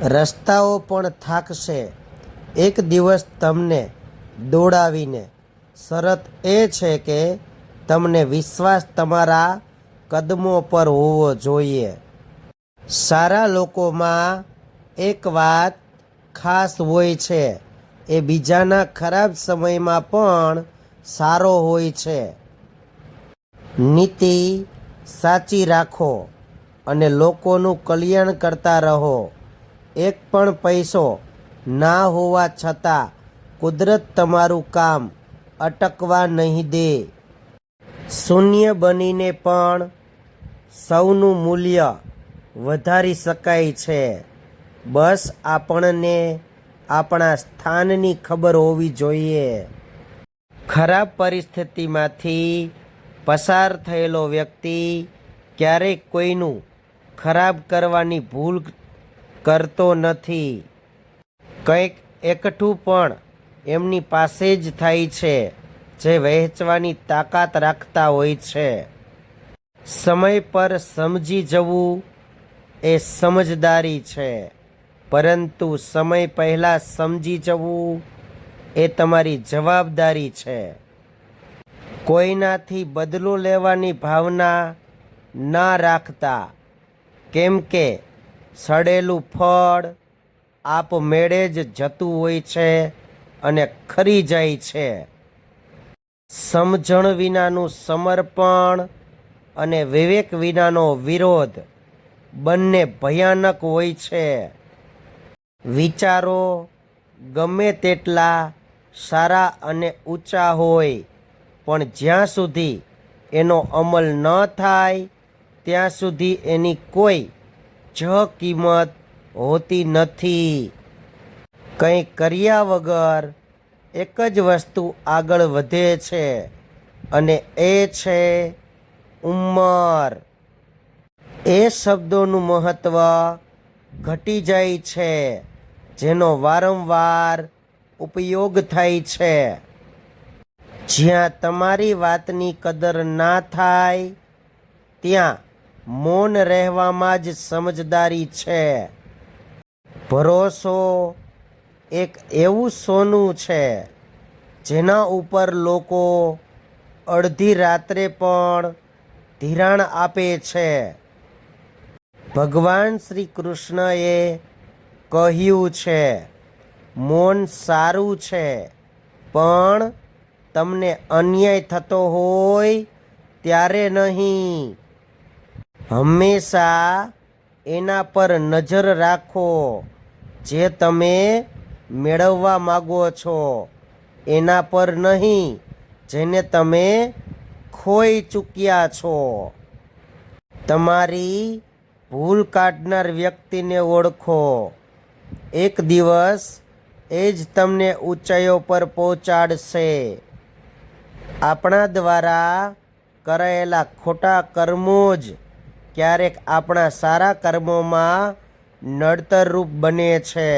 રસ્તાઓ પણ થાકશે એક દિવસ તમને દોડાવીને. શરત એ છે કે તમને વિશ્વાસ તમારા કદમો પર હોવો જોઈએ. સારા લોકોમાં એક વાત ખાસ હોય છે, એ બીજાના ખરાબ સમયમાં પણ સારો હોય છે. નીતિ સાચી રાખો અને લોકોનું કલ્યાણ કરતા રહો. એક પણ પૈસો ના હોવા છતાં કુદરત તમારું કામ અટકવા નહીં દે. શૂન્ય બનીને પણ સૌનું મૂલ્ય વધારી શકાય છે. બસ આપણને આપણા સ્થાનની ખબર હોવી જોઈએ. ખરાબ પરિસ્થિતિમાંથી પસાર થયેલો વ્યક્તિ ક્યારેક કોઈનું ખરાબ કરવાની ભૂલ કરતો નથી. કંઈક એકઠું પણ એમની પાસે જ થાય છે જે વહેંચવાની તાકાત રાખતા હોય છે. સમય પર સમજી જવું એ સમજદારી છે, પરંતુ સમય પહેલાં સમજી જવું એ તમારી જવાબદારી છે. કોઈનાથી બદલો લેવાની ભાવના ના રાખતા, કેમ કે સડેલું ફળ આપમેળે જ જતું હોય છે અને ખરી જાય છે. સમજણ વિનાનું સમર્પણ અને વિવેક વિનાનો વિરોધ બંને ભયાનક હોય છે. વિચારો ગમે તેટલા સારા અને ઊંચા હોય, પણ જ્યાં સુધી એનો અમલ ન થાય ત્યાં સુધી એની કોઈ જ કિંમત હોતી નથી. કંઈ કર્યા વગર એક જ વસ્તુ આગળ વધે છે અને એ છે ઉંમર. એ શબ્દોનું મહત્ત્વ ઘટી જાય છે જેનો વારંવાર ઉપયોગ થાય છે. જ્યાં તમારી વાતની કદર ના થાય ત્યાં મૌન રહેવામાં જ સમજદારી છે. ભરોસો એક એવું સોનું છે જેના ઉપર લોકો અડધી રાત્રે પણ ધિરાણ આપે છે. ભગવાન શ્રી કૃષ્ણએ કહ્યું છે, મૌન સારું છે, પણ તમને અન્યાય થતો હોય ત્યારે નહીં. હંમેશા એના પર નજર રાખો જે તમે મેળવવા માગો છો, એના પર નહીં જેને તમે ખોઈ ચૂક્યા છો. તમારી ભૂલ કાઢનાર વ્યક્તિને ઓળખો. એક દિવસ એ જ તમને ઊંચાઈઓ પર પહોંચાડશે. આપણા દ્વારા કરાયેલા ખોટા કર્મો જ ક્યારેક આપણા સારા કર્મોમાં નડતરરૂપ બને છે.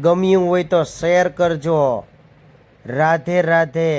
ગમ્યું હોય તો શેર કરજો. રાધે રાધે.